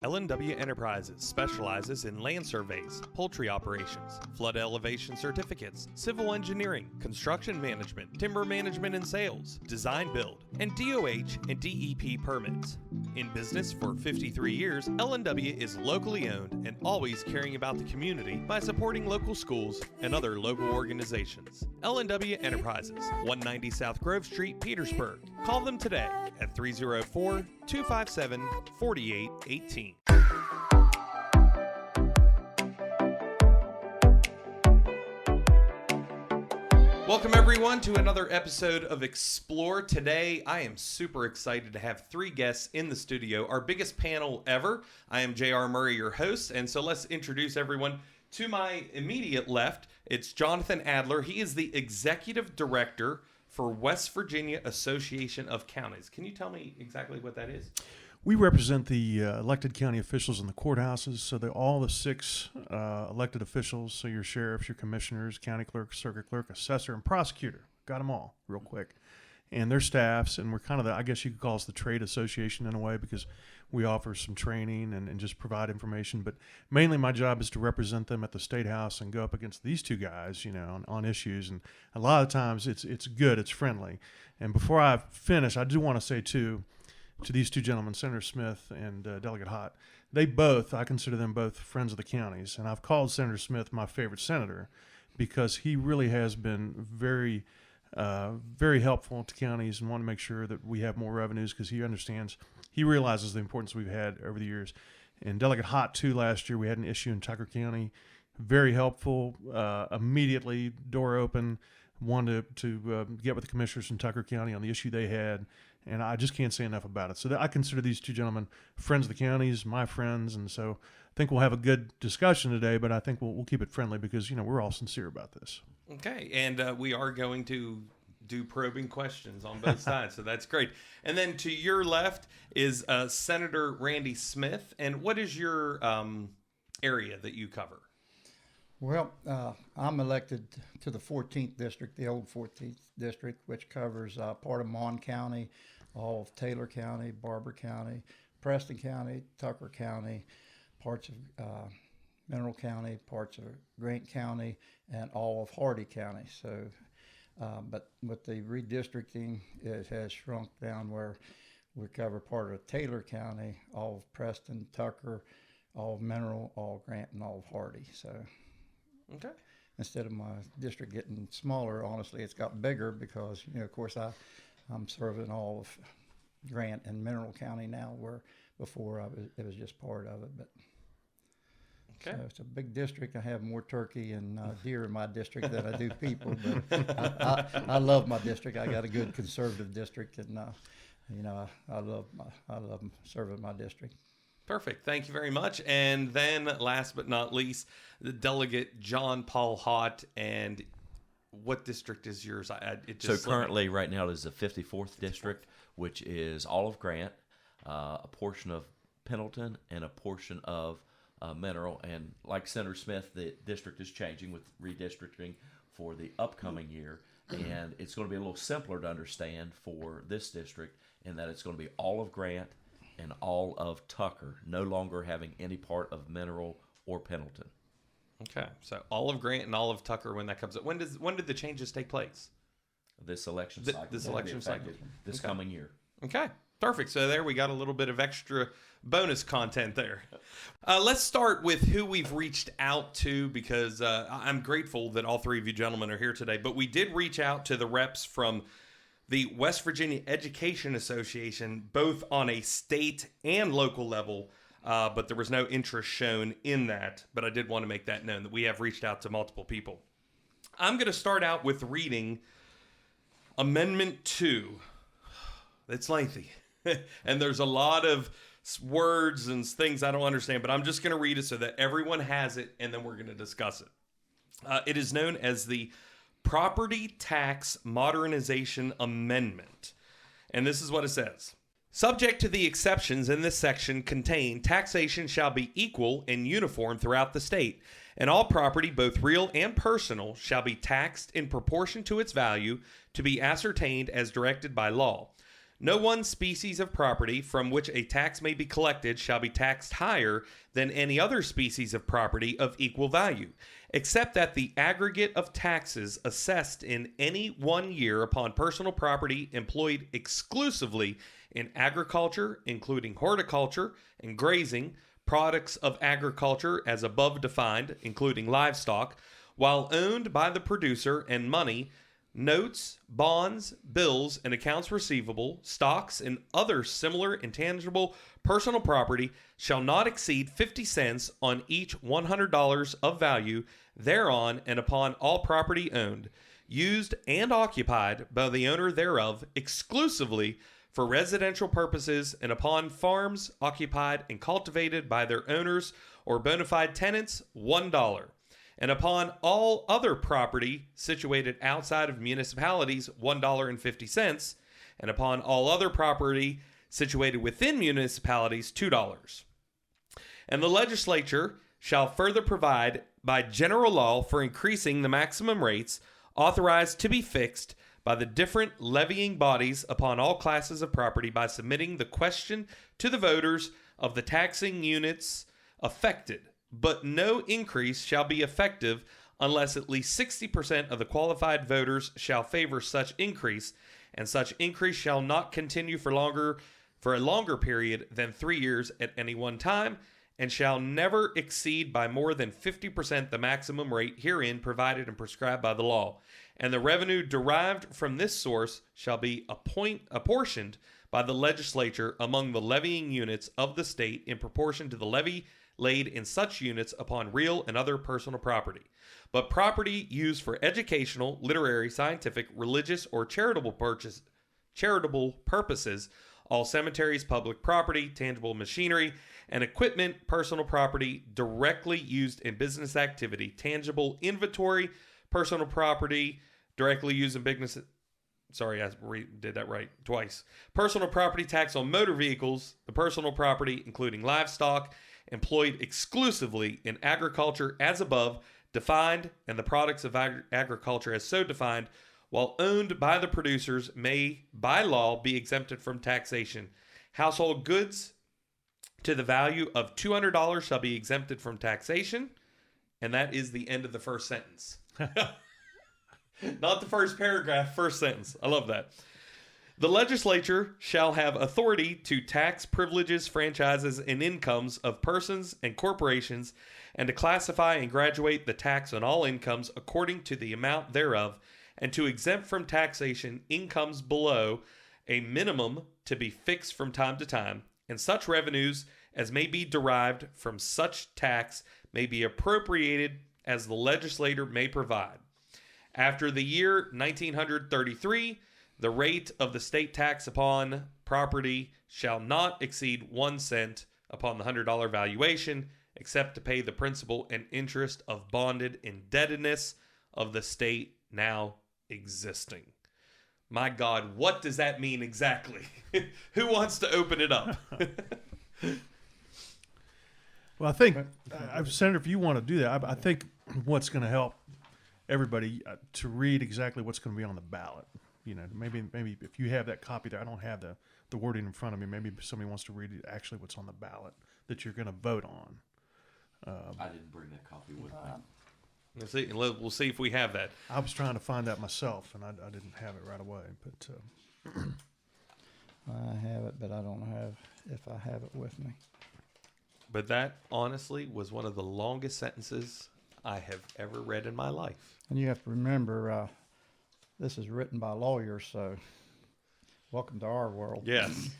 L&W Enterprises specializes in land surveys, poultry operations, flood elevation certificates, civil engineering, construction management, timber management and sales, design build, and DOH and DEP permits. In business for 53 years, L&W is locally owned and always caring about the community by supporting local schools and other local organizations. L&W Enterprises, 190 South Grove Street, Petersburg. Call them today at 304-257-4818. Welcome everyone to another episode of Explore. Today I am super excited to have three guests in the studio, our biggest panel ever. I am J.R. Murray, your host, and so let's introduce everyone. To my immediate left, it's Jonathan Adler. He is the Executive Director for West Virginia Association of Counties. Can you tell me exactly what that is? We represent the elected county officials in the courthouses, so all the six elected officials, so your sheriffs, your commissioners, county clerk, circuit clerk, assessor, and prosecutor. Got them all real quick. And their staffs, and we're kind of I guess you could call us the trade association in a way, because we offer some training and just provide information. But mainly my job is to represent them at the State House and go up against these two guys, on issues. And a lot of times it's good, it's friendly. And before I finish, I do want to say, too, to these two gentlemen, Senator Smith and Delegate Hott, I consider them both friends of the counties. And I've called Senator Smith my favorite senator because he really has been very helpful to counties and want to make sure that we have more revenues, because he realizes the importance we've had over the years. And Delegate Hott, too, last year we had an issue in Tucker County, very helpful, immediately, door open, wanted to get with the commissioners in Tucker County on the issue they had, and I just can't say enough about it. So I consider these two gentlemen friends of the counties, my friends, and so I think we'll have a good discussion today, but I think we'll keep it friendly because, we're all sincere about this. Okay, and we are going to do probing questions on both sides, so that's great. And then to your left is Senator Randy Smith, and what is your area that you cover? Well, I'm elected to the 14th District, the old 14th District, which covers part of Mon County, all of Taylor County, Barber County, Preston County, Tucker County, parts of Mineral County, parts of Grant County, and all of Hardy County. So, but with the redistricting, it has shrunk down where we cover part of Taylor County, all of Preston, Tucker, all of Mineral, all of Grant, and all of Hardy. So, okay. Instead of my district getting smaller, honestly, it's got bigger because, of course, I'm serving all of Grant and Mineral County now, where before it was just part of it. But okay. So it's a big district. I have more turkey and deer in my district than I do people. But I love my district. I got a good conservative district, and I love serving my district. Perfect. Thank you very much. And then last but not least, the Delegate John Paul Hott. And what district is yours? Currently right now it is the 54th District, which is all of Grant, a portion of Pendleton, and a portion of Mineral. And like Senator Smith, the district is changing with redistricting for the upcoming year. And it's going to be a little simpler to understand for this district in that it's going to be all of Grant and all of Tucker, no longer having any part of Mineral or Pendleton. Okay, so all of Grant and all of Tucker when that comes up. When did the changes take place? This election cycle. This coming year. Okay, perfect. So there we got a little bit of extra bonus content there. Let's start with who we've reached out to, because I'm grateful that all three of you gentlemen are here today. But we did reach out to the reps from the West Virginia Education Association, both on a state and local level, but there was no interest shown in that. But I did want to make that known that we have reached out to multiple people. I'm going to start out with reading Amendment 2. It's lengthy, and there's a lot of words and things I don't understand, but I'm just going to read it so that everyone has it, and then we're going to discuss it. It is known as the Property Tax Modernization Amendment. And this is what it says. Subject to the exceptions in this section contained, taxation shall be equal and uniform throughout the state, and all property, both real and personal, shall be taxed in proportion to its value to be ascertained as directed by law. No one species of property from which a tax may be collected shall be taxed higher than any other species of property of equal value, except that the aggregate of taxes assessed in any 1 year upon personal property employed exclusively in agriculture, including horticulture and grazing, products of agriculture as above defined, including livestock, while owned by the producer, and money, notes, bonds, bills, and accounts receivable, stocks, and other similar intangible personal property shall not exceed 50 cents on each $100 of value thereon, and upon all property owned, used, and occupied by the owner thereof exclusively for residential purposes, and upon farms occupied and cultivated by their owners or bona fide tenants, $1. And upon all other property situated outside of municipalities, $1.50, and upon all other property situated within municipalities, $2. And the legislature shall further provide by general law for increasing the maximum rates authorized to be fixed by the different levying bodies upon all classes of property by submitting the question to the voters of the taxing units affected. But no increase shall be effective unless at least 60% of the qualified voters shall favor such increase, and such increase shall not continue for a longer period than 3 years at any one time, and shall never exceed by more than 50% the maximum rate herein provided and prescribed by the law. And the revenue derived from this source shall be apportioned by the legislature among the levying units of the state in proportion to the levy laid in such units upon real and other personal property. But property used for educational, literary, scientific, religious, or charitable purposes, all cemeteries, public property, tangible machinery, and equipment, personal property directly used in business activity, tangible inventory, personal property directly used in business. Sorry, I did that right twice. Personal property tax on motor vehicles, the personal property, including livestock, employed exclusively in agriculture as above defined, and the products of agriculture as so defined, while owned by the producers, may by law be exempted from taxation. Household goods to the value of $200 shall be exempted from taxation. And that is the end of the first sentence. Not the first paragraph, first sentence. I love that. The legislature shall have authority to tax privileges, franchises, and incomes of persons and corporations, and to classify and graduate the tax on all incomes according to the amount thereof, and to exempt from taxation incomes below a minimum to be fixed from time to time, and such revenues as may be derived from such tax may be appropriated as the legislator may provide. After the year 1933, the rate of the state tax upon property shall not exceed 1 cent upon the $100 valuation, except to pay the principal and interest of bonded indebtedness of the state now existing. My God, what does that mean exactly? Who wants to open it up? Well, I think, Senator, if you want to do that, I think what's going to help everybody to read exactly what's going to be on the ballot. You know, maybe if you have that copy there, I don't have the wording in front of me. Maybe somebody wants to read actually what's on the ballot that you're going to vote on. I didn't bring that copy with me. We'll see if we have that. I was trying to find that myself, and I didn't have it right away. But I have it, but I don't have if I have it with me. But that, honestly, was one of the longest sentences I have ever read in my life. And you have to remember, this is written by lawyers, so welcome to our world. Yes.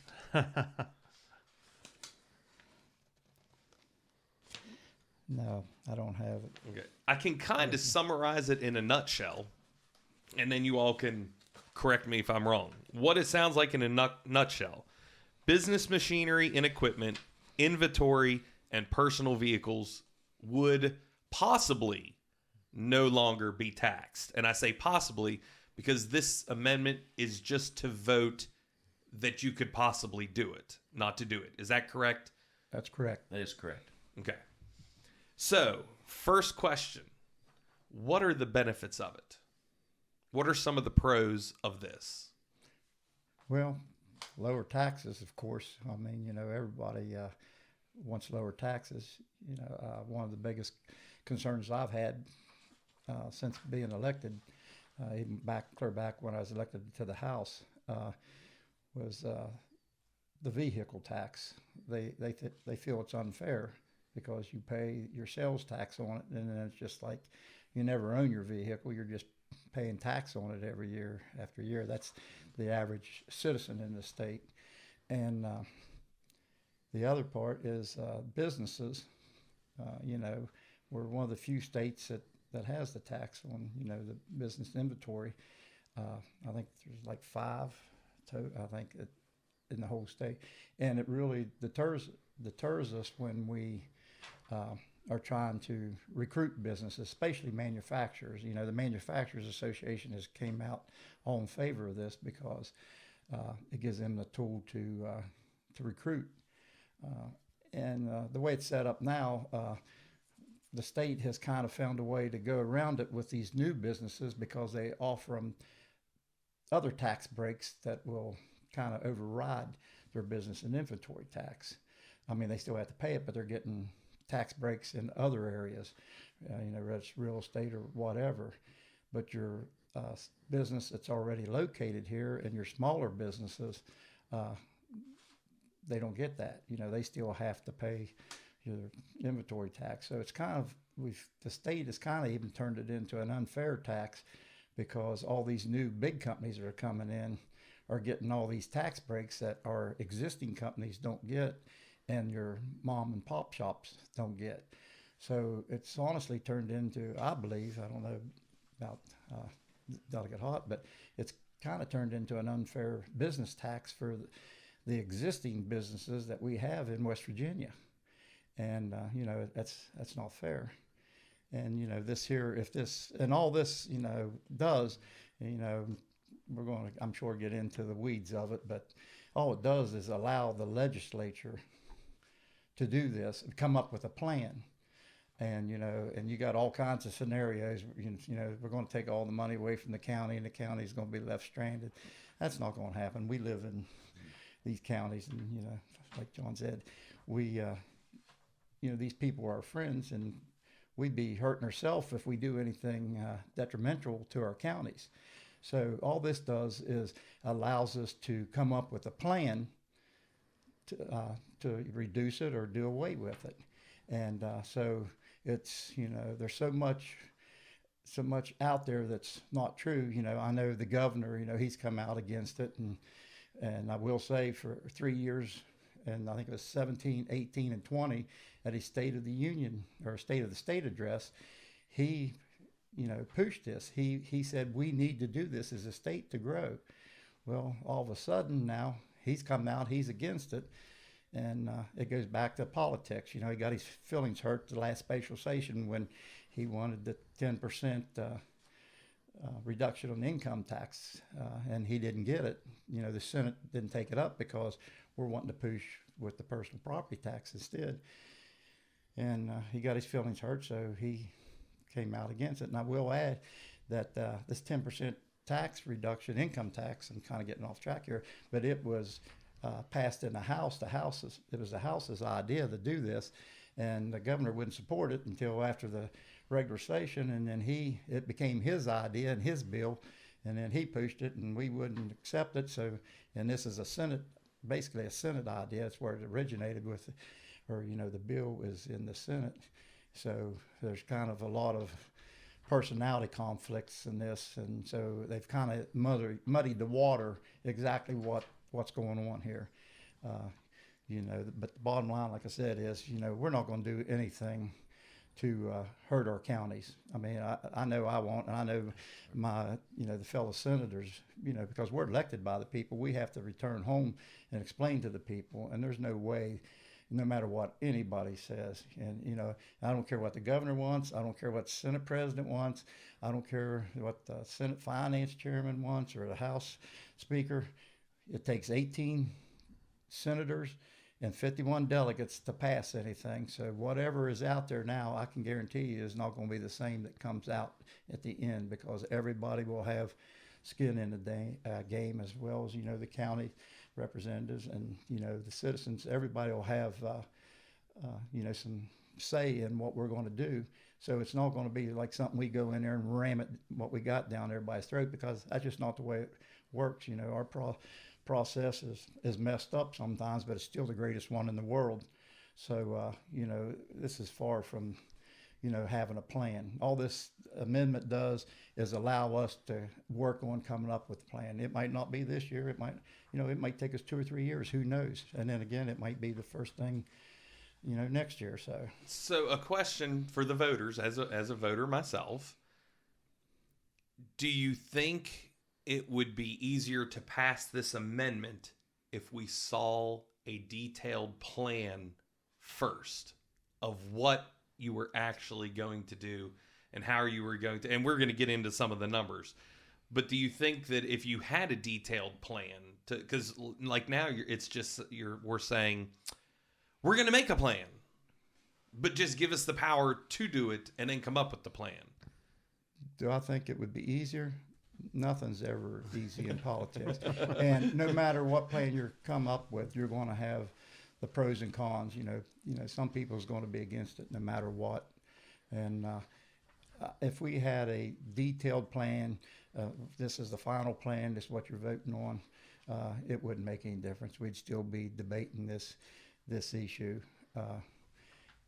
No, I don't have it. Okay. I can kind of summarize it in a nutshell, and then you all can correct me if I'm wrong. What it sounds like in a nutshell: business machinery and equipment, inventory, and personal vehicles would possibly no longer be taxed. And I say possibly because this amendment is just to vote that you could possibly do it, not to do it. Is that correct? That's correct. That is correct. Okay. So, first question. What are the benefits of it? What are some of the pros of this? Well, Lower taxes, of course. I mean, everybody wants lower taxes. One of the biggest concerns I've had since being elected, even clear back when I was elected to the House, was the vehicle tax. They feel it's unfair because you pay your sales tax on it, and then it's just like you never own your vehicle. You're just paying tax on it every year after year. That's the average citizen in the state. And the other part is businesses. We're one of the few states that has the tax on, the business inventory. I think there's like 5, in the whole state. And it really deters us when we are trying to recruit businesses, especially manufacturers. The Manufacturers Association has came out all in favor of this because it gives them the tool to recruit. And the way it's set up now, the state has kind of found a way to go around it with these new businesses because they offer them other tax breaks that will kind of override their business and inventory tax. I mean, they still have to pay it, but they're getting tax breaks in other areas, whether it's real estate or whatever. But your business that's already located here and your smaller businesses, they don't get that. They still have to pay your inventory tax. So it's kind of, the state has kind of even turned it into an unfair tax because all these new big companies that are coming in are getting all these tax breaks that our existing companies don't get and your mom and pop shops don't get. So it's honestly turned into, I believe, I don't know about Delegate Hott, but it's kind of turned into an unfair business tax for the existing businesses that we have in West Virginia. And, that's not fair. And, this here, if this, and all this, does, we're going to, I'm sure, get into the weeds of it, but all it does is allow the legislature to do this and come up with a plan. And, and you got all kinds of scenarios, we're going to take all the money away from the county and the county's going to be left stranded. That's not going to happen. We live in these counties and, like John said, we, these people are our friends and we'd be hurting ourselves if we do anything detrimental to our counties. So all this does is allows us to come up with a plan to reduce it or do away with it. And so it's, there's so much out there that's not true. I know the governor, he's come out against it. And I will say for 3 years, and I think it was 17, 18, and 20 at his State of the Union or State of the State address, he pushed this. He said, we need to do this as a state to grow. Well, all of a sudden now he's come out, he's against it. And it goes back to politics. He got his feelings hurt the last special session when he wanted the 10% reduction on income tax, and he didn't get it. The Senate didn't take it up because we're wanting to push with the personal property tax instead. And he got his feelings hurt, so he came out against it. And I will add that this 10% tax reduction, income tax, I'm kind of getting off track here, but it was passed in the House. It was the House's idea to do this, and the governor wouldn't support it until after the regular session, and then it became his idea and his bill, and then he pushed it, and we wouldn't accept it. So, and this is basically a Senate idea. That's where it originated with, or the bill is in the Senate. So there's kind of a lot of personality conflicts in this, and so they've kind of muddied the water exactly what's going on here. But the bottom line, like I said, is we're not going to do anything to hurt our counties. I mean, I know I won't, and I know my the fellow senators, because we're elected by the people, we have to return home and explain to the people, and there's no way, no matter what anybody says. And I don't care what the governor wants, I don't care what the Senate president wants, I don't care what the Senate finance chairman wants or the House speaker. It takes 18 senators and 51 delegates to pass anything. So whatever is out there now, I can guarantee you is not going to be the same that comes out at the end, because everybody will have skin in the game, as well as the county representatives, and the citizens. Everybody will have some say in what we're going to do. So it's not going to be like something we go in there and ram it what we got down everybody's throat, because that's just not the way it works. Our process is messed up sometimes, but it's still the greatest one in the world. So this is far from having a plan. All this amendment does is allow us to work on coming up with a plan. It might not be this year. It might take us 2 or 3 years. Who knows? And then again, it might be the first thing, next year. So a question for the voters, as a voter myself, do you think it would be easier to pass this amendment if we saw a detailed plan first of what you were actually going to do and how you were going to, and we're going to get into some of the numbers, but do you think that if you had a detailed plan to, because like now we're saying we're going to make a plan, but just give us the power to do it and then come up with the plan? Do I think it would be easier? Nothing's ever easy in politics. And no matter what plan you come up with, you're going to have the pros and cons. Some people's going to be against it no matter what. And if we had a detailed plan, this is the final plan, this is what you're voting on, it wouldn't make any difference. We'd still be debating this issue.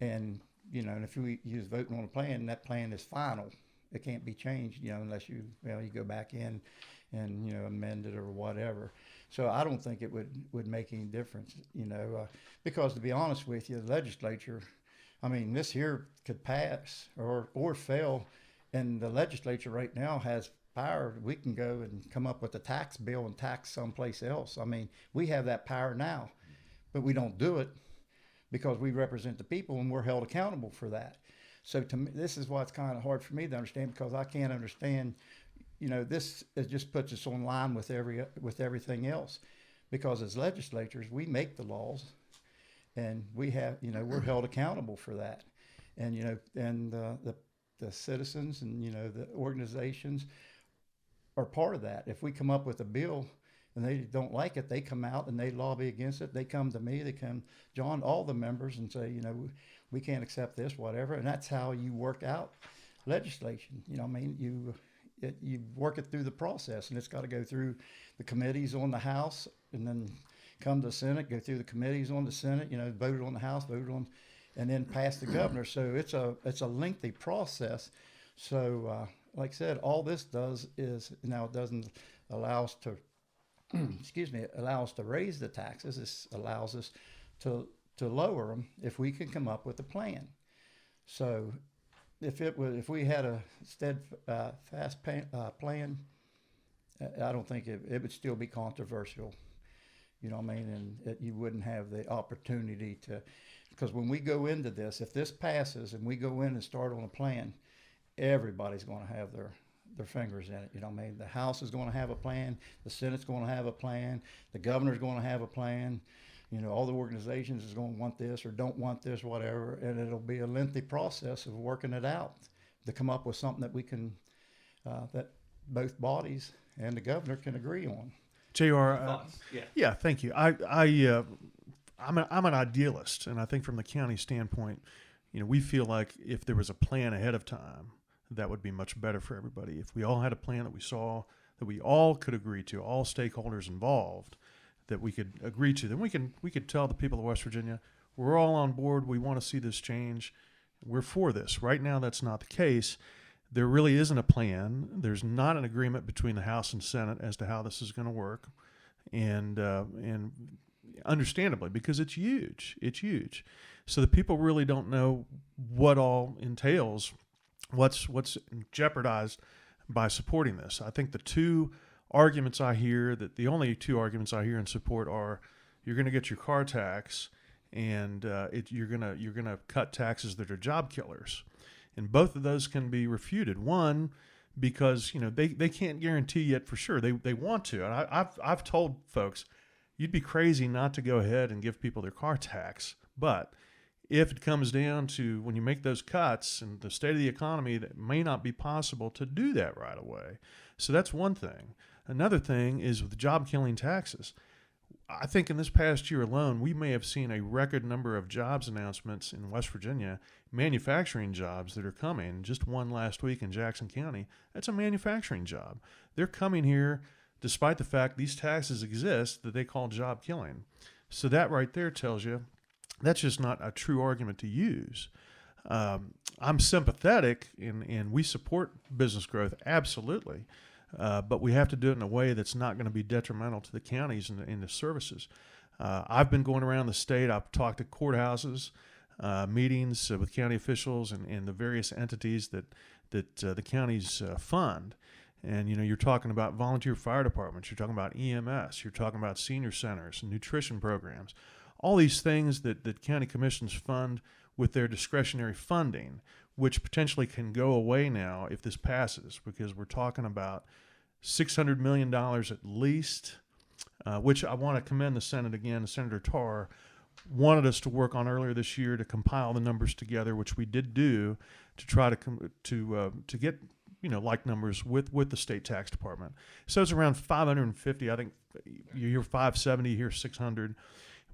And if you use voting on a plan, that plan is final. It can't be changed, unless you go back in and amend it or whatever. So I don't think it would make any difference, because to be honest with you, the legislature, this here could pass or fail, and the legislature right now has power. We can go and come up with a tax bill and tax someplace else. We have that power now, but we don't do it because we represent the people and we're held accountable for that. So to me, this is why it's kind of hard for me to understand, because I can't understand, this it just puts us on line with everything else, because as legislators, we make the laws and we have, we're held accountable for that. And, the citizens and, the organizations are part of that. If we come up with a bill and they don't like it, they come out and they lobby against it. They come to me, John, all the members, and say, we can't accept this, whatever. And that's how you work out legislation. You work it through the process, and it's got to go through the committees on the House, and then come to the Senate, go through the committees on the Senate, voted on the House, voted on, and then pass the governor. So it's a lengthy process. So like I said, all this does is, now it doesn't allow us to, it allows us to raise the taxes. This allows us to lower them if we can come up with a plan. So if we had a steadfast plan, I don't think it would still be controversial. And you wouldn't have the opportunity to, because when we go into this, if this passes and we go in and start on a plan, everybody's going to have their fingers in it. The House is going to have a plan, the Senate's going to have a plan, the governor's going to have a plan. All the organizations is going to want this or don't want this, whatever, and it'll be a lengthy process of working it out to come up with something that we can, that both bodies and the governor can agree on. JR, yeah, thank you. I'm an idealist, and I think from the county standpoint, we feel like if there was a plan ahead of time, that would be much better for everybody. If we all had a plan that we saw, that we all could agree to, all stakeholders involved, that we could agree to, then we could tell the people of West Virginia, we're all on board. We want to see this change. We're for this. Right now, that's not the case. There really isn't a plan. There's not an agreement between the House and Senate as to how this is going to work, and understandably, because it's huge. It's huge. So the people really don't know what all entails, what's jeopardized by supporting this. I think the only two arguments I hear in support are, you're going to get your car tax, and you're going to cut taxes that are job killers, and both of those can be refuted. One, because they can't guarantee yet for sure. They want to, and I've told folks, you'd be crazy not to go ahead and give people their car tax, but if it comes down to when you make those cuts and the state of the economy, that may not be possible to do that right away. So that's one thing. Another thing is with job killing taxes. I think in this past year alone, we may have seen a record number of jobs announcements in West Virginia, manufacturing jobs that are coming. Just one last week in Jackson County. That's a manufacturing job. They're coming here despite the fact these taxes exist that they call job killing. So that right there tells you that's just not a true argument to use. I'm sympathetic and we support business growth, absolutely. But we have to do it in a way that's not going to be detrimental to the counties and the services. I've been going around the state. I've talked to courthouses, meetings with county officials and the various entities that the counties fund. And, you're talking about volunteer fire departments. You're talking about EMS. You're talking about senior centers and nutrition programs. All these things that county commissions fund with their discretionary funding, which potentially can go away now if this passes, because we're talking about $600 million at least, which I want to commend the Senate again. Senator Tarr wanted us to work on earlier this year to compile the numbers together, which we did do to try to get like numbers with the state tax department. So it's around 550. I think you hear 570, you hear 600,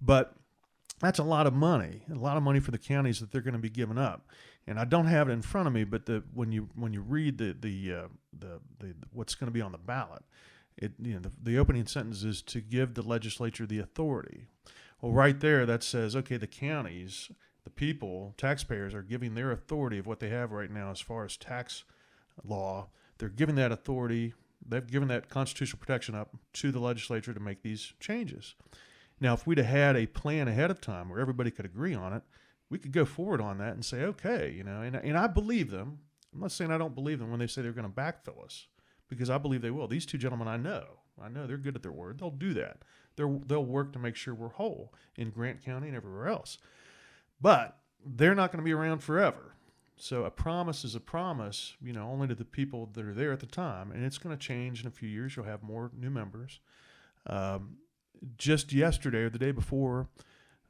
but that's a lot of money for the counties that they're going to be giving up. And I don't have it in front of me, but when you read the what's going to be on the ballot, the opening sentence is to give the legislature the authority. Well, right there that says, okay, the counties, the people, taxpayers are giving their authority of what they have right now as far as tax law. They're giving that authority. They've given that constitutional protection up to the legislature to make these changes. Now, if we'd have had a plan ahead of time where everybody could agree on it, we could go forward on that and say, okay, and I believe them. I'm not saying I don't believe them when they say they're going to backfill us, because I believe they will. These two gentlemen I know they're good at their word. They'll do that. They'll work to make sure we're whole in Grant County and everywhere else. But they're not going to be around forever. So a promise is a promise, only to the people that are there at the time. And it's going to change in a few years. You'll have more new members. Just yesterday or the day before,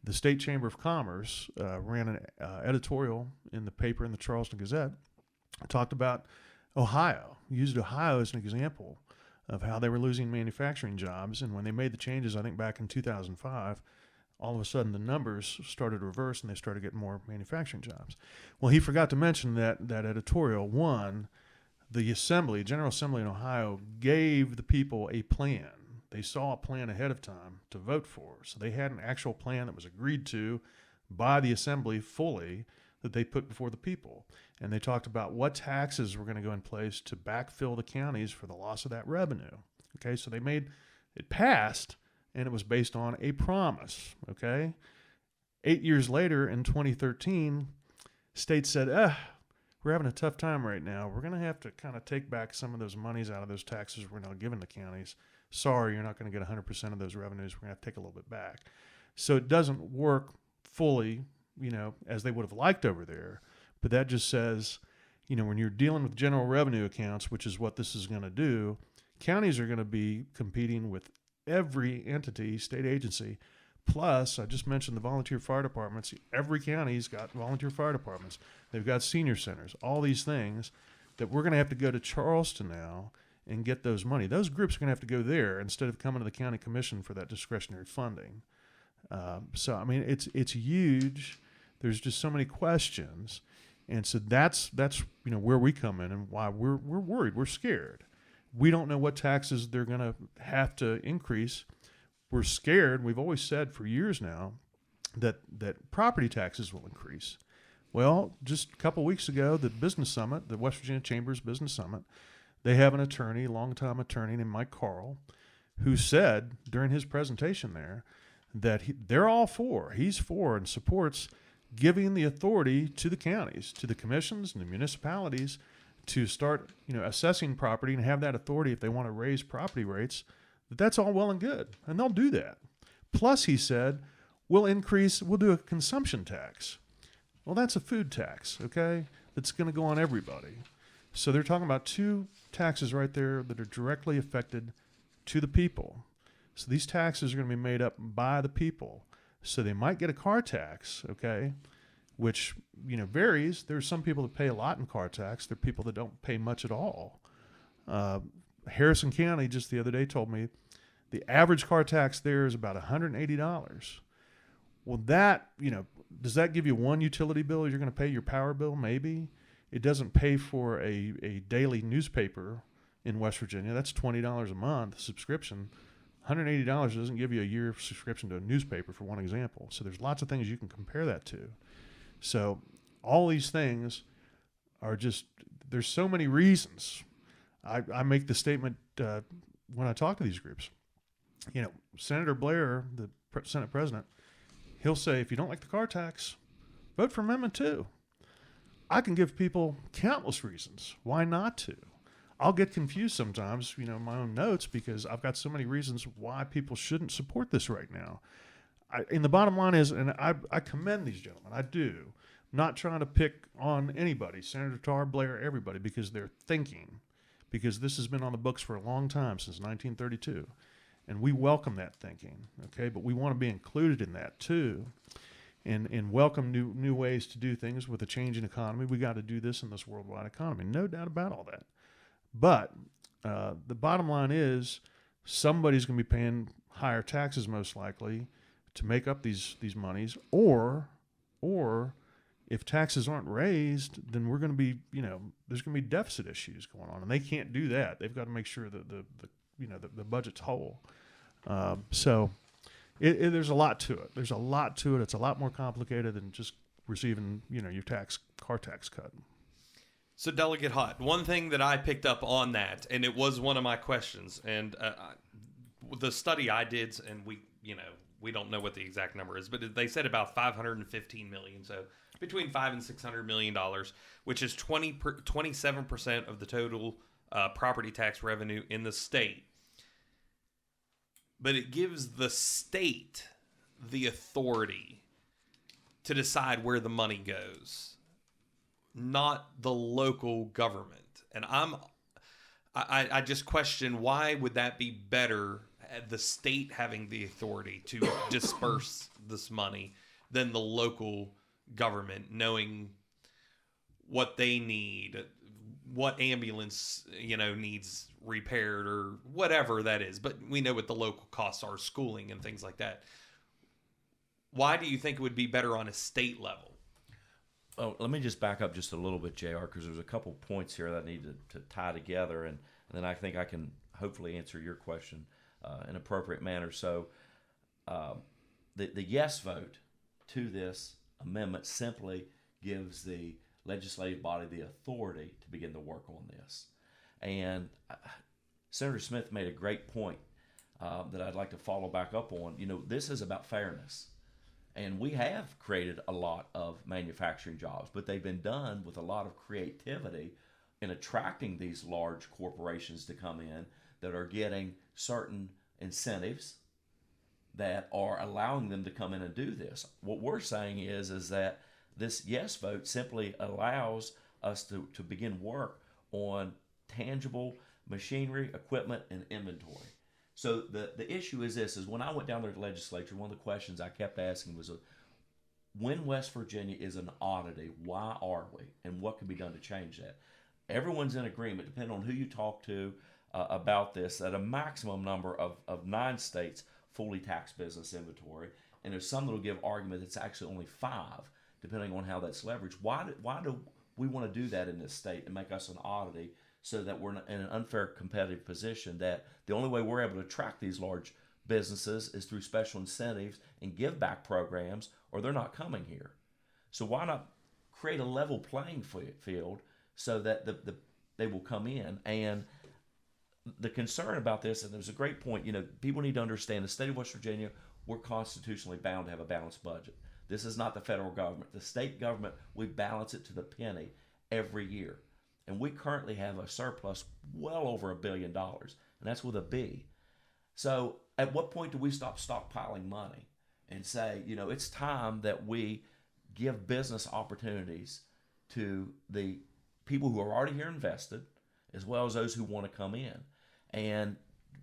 the State Chamber of Commerce ran an editorial in the paper in the Charleston Gazette. Talked about Ohio, used Ohio as an example of how they were losing manufacturing jobs. And when they made the changes, I think back in 2005, all of a sudden the numbers started to reverse and they started getting more manufacturing jobs. Well, he forgot to mention that editorial. One, the General Assembly in Ohio gave the people a plan. They saw a plan ahead of time to vote for. So they had an actual plan that was agreed to by the Assembly fully that they put before the people. And they talked about what taxes were going to go in place to backfill the counties for the loss of that revenue. Okay, so it passed, and it was based on a promise. Okay, 8 years later in 2013, states said, we're having a tough time right now. We're going to have to kind of take back some of those monies out of those taxes we're now giving the counties. Sorry, you're not going to get 100% of those revenues. We're going to have to take a little bit back. So it doesn't work fully, as they would have liked over there. But that just says, when you're dealing with general revenue accounts, which is what this is going to do, counties are going to be competing with every entity, state agency. Plus, I just mentioned the volunteer fire departments. Every county's got volunteer fire departments. They've got senior centers, all these things that we're going to have to go to Charleston now and get those money. Those groups are going to have to go there instead of coming to the county commission for that discretionary funding. So, I mean, it's huge. There's just so many questions. And so that's where we come in and why we're worried. We're scared. We don't know what taxes they're going to have to increase. We're scared. We've always said for years now that property taxes will increase. Well, just a couple weeks ago, the Business Summit, the West Virginia Chamber's Business Summit, they have an attorney, longtime attorney named Mike Carl, who said during his presentation there that they're all for, he's for and supports giving the authority to the counties, to the commissions and the municipalities to start, assessing property and have that authority if they want to raise property rates. That's all well and good, and they'll do that. Plus, he said, we'll do a consumption tax. Well, that's a food tax, okay? That's going to go on everybody. So they're talking about two taxes right there that are directly affected to the people. So these taxes are going to be made up by the people. So they might get a car tax, okay, which, varies. There's some people that pay a lot in car tax. There are people that don't pay much at all. Harrison County just the other day told me The average car tax there is about $180. Well, that, does that give you one utility bill you're going to pay your power bill? Maybe. It doesn't pay for a daily newspaper in West Virginia. That's $20 a month subscription. $180 doesn't give you a year subscription to a newspaper, for one example. So there's lots of things you can compare that to. So all these things are just, there's so many reasons. I make the statement when I talk to these groups. Senator Blair, the Senate president, he'll say, if you don't like the car tax, vote for Amendment 2. I can give people countless reasons why not to. I'll get confused sometimes, in my own notes, because I've got so many reasons why people shouldn't support this right now. And the bottom line is, and I commend these gentlemen, I do, not trying to pick on anybody, Senator Tar, Blair, everybody, because they're thinking, because this has been on the books for a long time, since 1932. And we welcome that thinking, okay? But we want to be included in that too, and welcome new ways to do things with a changing economy. We got to do this in this worldwide economy, no doubt about all that. But the bottom line is, somebody's going to be paying higher taxes most likely to make up these monies, or if taxes aren't raised, then we're going to be, there's going to be deficit issues going on, and they can't do that. They've got to make sure that the budget's whole. So there's a lot to it. There's a lot to it. It's a lot more complicated than just receiving, your car tax cut. So Delegate Hott, one thing that I picked up on that, and it was one of my questions, and the study I did, and we don't know what the exact number is, but they said about $515 million, so between $500 and $600 million, which is 27% of the total property tax revenue in the state. But it gives the state the authority to decide where the money goes, not the local government. And I just question, why would that be better, the state having the authority to disperse this money, than the local government knowing what they need, what ambulance needs repaired, or whatever that is. But we know what the local costs are, schooling and things like that. Why do you think it would be better on a state level? Oh, let me just back up just a little bit, JR, because there's a couple points here that I need to tie together, and then I think I can hopefully answer your question in an appropriate manner. So the yes vote to this amendment simply gives the legislative body the authority to begin to work on this. And Senator Smith made a great point that I'd like to follow back up on. This is about fairness. And we have created a lot of manufacturing jobs, but they've been done with a lot of creativity in attracting these large corporations to come in that are getting certain incentives that are allowing them to come in and do this. What we're saying is that this yes vote simply allows us to begin work on tangible machinery, equipment, and inventory. So the issue is this, is when I went down there to the legislature, one of the questions I kept asking was, when West Virginia is an oddity, why are we? And what can be done to change that? Everyone's in agreement, depending on who you talk to about this, that a maximum number of 9 states fully tax business inventory. And there's some that will give argument it's actually only 5, depending on how that's leveraged. Why do we want to do that in this state and make us an oddity, so that we're in an unfair competitive position, that the only way we're able to attract these large businesses is through special incentives and give back programs, or they're not coming here? So why not create a level playing field so that they will come in? And the concern about this, and there's a great point, people need to understand the state of West Virginia, we're constitutionally bound to have a balanced budget. This is not the federal government. The state government, we balance it to the penny every year. And we currently have a surplus well over $1 billion, and that's with a B. So at what point do we stop stockpiling money and say, it's time that we give business opportunities to the people who are already here invested, as well as those who want to come in? And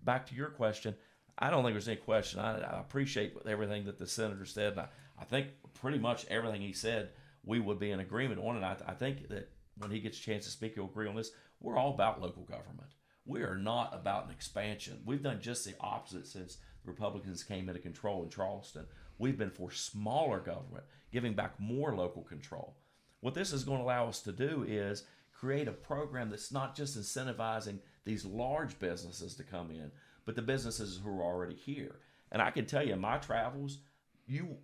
back to your question, I don't think there's any question. I appreciate everything that the senator said, and I think pretty much everything he said we would be in agreement on, and I think that when he gets a chance to speak, he'll agree on this. We're all about local government. We are not about an expansion. We've done just the opposite since the Republicans came into control in Charleston. We've been for smaller government, giving back more local control. What this is going to allow us to do is create a program that's not just incentivizing these large businesses to come in, but the businesses who are already here. And I can tell you in my travels, you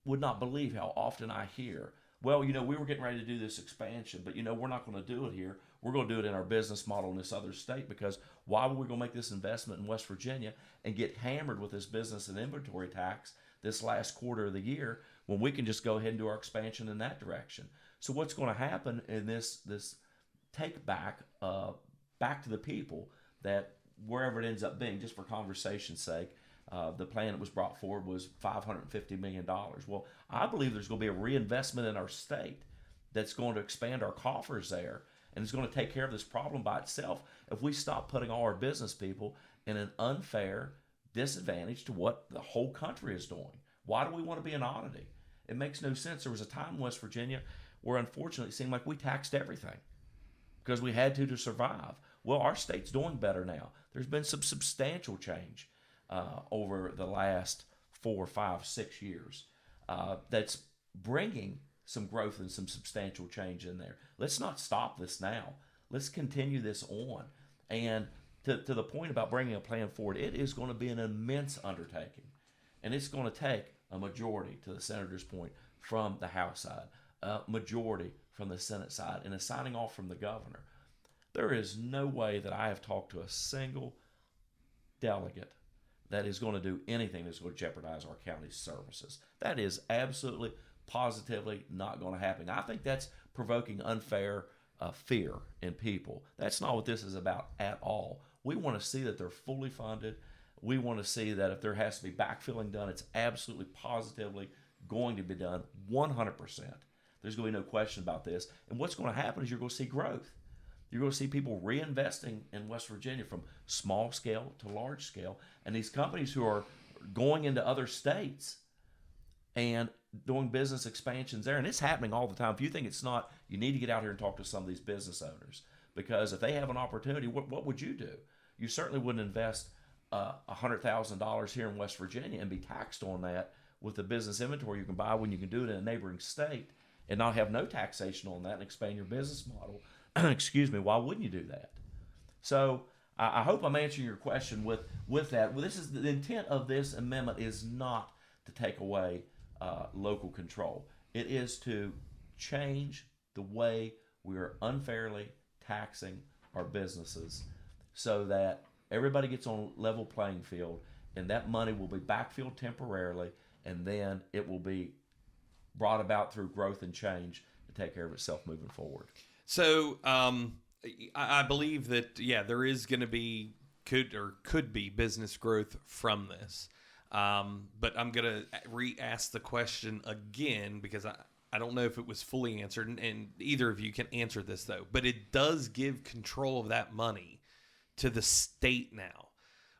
would not believe how often I hear, well, we were getting ready to do this expansion, but we're not going to do it here. We're going to do it in our business model in this other state, because why would we go make this investment in West Virginia and get hammered with this business and inventory tax this last quarter of the year when we can just go ahead and do our expansion in that direction? So what's going to happen in this take back to the people, that wherever it ends up being, just for conversation's sake, the plan that was brought forward was $550 million. Well, I believe there's going to be a reinvestment in our state that's going to expand our coffers there, and it's going to take care of this problem by itself if we stop putting all our business people in an unfair disadvantage to what the whole country is doing. Why do we want to be an oddity? It makes no sense. There was a time in West Virginia where, unfortunately, it seemed like we taxed everything because we had to survive. Well, our state's doing better now. There's been some substantial change over the last 4, 5, 6 years that's bringing some growth and some substantial change in there. Let's not stop this now. Let's continue this on. And to the point about bringing a plan forward, it is going to be an immense undertaking. And it's going to take a majority, to the senator's point, from the House side, a majority from the Senate side, and a signing off from the governor. There is no way that I have talked to a single delegate that is going to do anything that's going to jeopardize our county's services. That is absolutely, positively not going to happen. I think that's provoking unfair fear in people. That's not what this is about at all. We want to see that they're fully funded. We want to see that if there has to be backfilling done, it's absolutely positively going to be done 100%. There's going to be no question about this. And what's going to happen is you're going to see growth. You're going to see people reinvesting in West Virginia from small scale to large scale. And these companies who are going into other states and doing business expansions there, and it's happening all the time. If you think it's not, you need to get out here and talk to some of these business owners, because if they have an opportunity, what would you do? You certainly wouldn't invest $100,000 here in West Virginia and be taxed on that with the business inventory you can buy when you can do it in a neighboring state and not have no taxation on that and expand your business model. Excuse me, why wouldn't you do that? So I hope I'm answering your question with that. Well, this is the intent of this amendment is not to take away local control. It is to change the way we are unfairly taxing our businesses so that everybody gets on a level playing field, and that money will be backfilled temporarily, and then it will be brought about through growth and change to take care of itself moving forward. So I believe that, there is going to be, could be business growth from this. But I'm going to re-ask the question again, because I don't know if it was fully answered, and either of you can answer this, though. But it does give control of that money to the state now.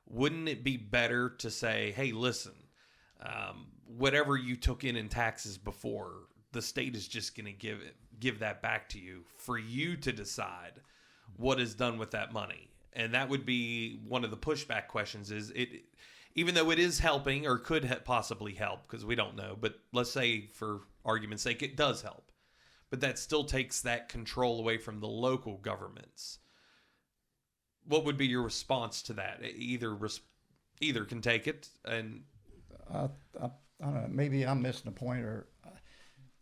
Wouldn't it be better to say, hey, listen, whatever you took in taxes before, the state is just going to give that back to you for you to decide what is done with that money? And that would be one of the pushback questions, is it, even though it is helping or could possibly help, because we don't know, but let's say for argument's sake it does help, but that still takes that control away from the local governments. What would be your response to that? Either can take it, and I don't know, maybe I'm missing a point, or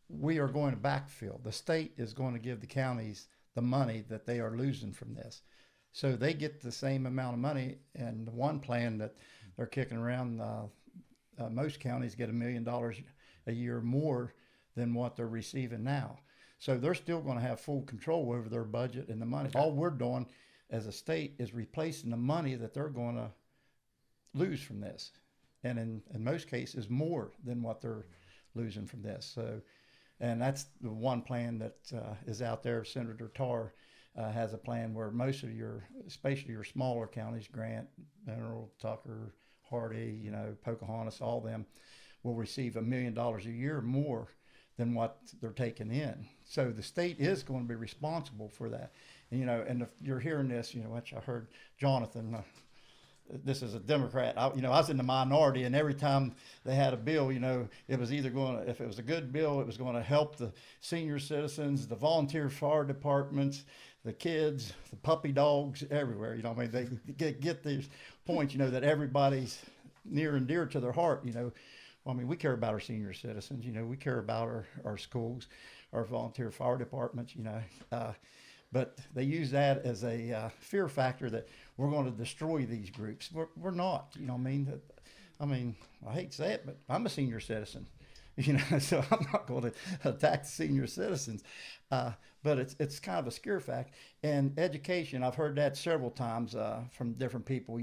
we are going to backfill. The state is going to give the counties the money that they are losing from this. So they get the same amount of money, and the one plan that they're kicking around, most counties get $1 million a year more than what they're receiving now. So they're still going to have full control over their budget and the money. Okay. All we're doing as a state is replacing the money that they're going to lose from this. And in most cases, more than what they're losing from this. So, and that's the one plan that is out there. Senator Tarr has a plan where most of especially your smaller counties, Grant, Mineral, Tucker, Hardy, Pocahontas, all them will receive $1 million a year more than what they're taking in. So the state is going to be responsible for that. And, and if you're hearing this, which I heard Jonathan, this is a Democrat. I was in the minority, and every time they had a bill, it was either if it was a good bill, it was going to help the senior citizens, the volunteer fire departments, the kids, the puppy dogs, everywhere. They get these points, that everybody's near and dear to their heart. We care about our senior citizens. We care about our schools, our volunteer fire departments. But they use that as a fear factor that we're going to destroy these groups. We're not. I hate to say it, but I'm a senior citizen. So I'm not going to attack the senior citizens. But it's kind of a scare fact. And education, I've heard that several times from different people.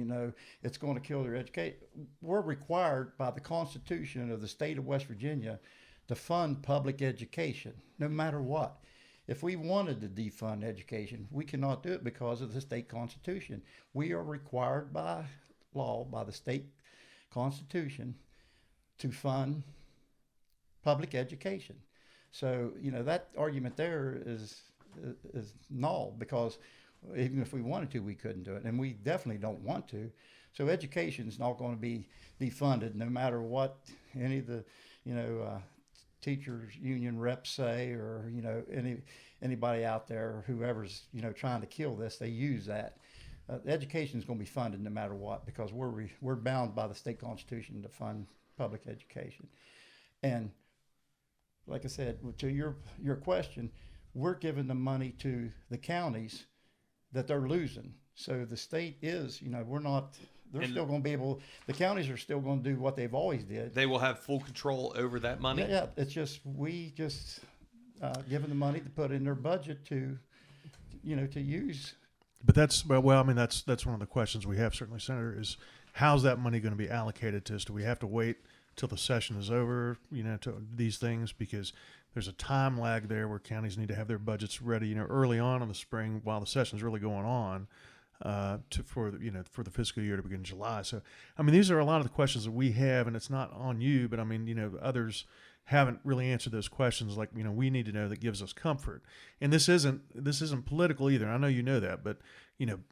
It's going to kill their education. We're required by the Constitution of the state of West Virginia to fund public education, no matter what. If we wanted to defund education, we cannot do it because of the state constitution. We are required by law, by the state constitution, to fund public education. So, that argument there is null, because even if we wanted to, we couldn't do it. And we definitely don't want to. So education is not going to be defunded no matter what any of the, teachers union reps say, or anybody out there, whoever's trying to kill this, they use that. Education is going to be funded no matter what, because we're bound by the state constitution to fund public education. And like I said, to your question, we're giving the money to the counties that they're losing. So the state is, we're not. They're still going to be able. The counties are still going to do what they've always did. They will have full control over that money. Yeah. It's just we just give them the money to put in their budget to use. But that's one of the questions we have, certainly, Senator, is how's that money going to be allocated to us? Do we have to wait till the session is over, to these things, because there's a time lag there where counties need to have their budgets ready, early on in the spring while the session's really going on, for the fiscal year to begin July. So, these are a lot of the questions that we have, and it's not on you, but others haven't really answered those questions like, we need to know, that gives us comfort. And this isn't political either. I know you know that, but,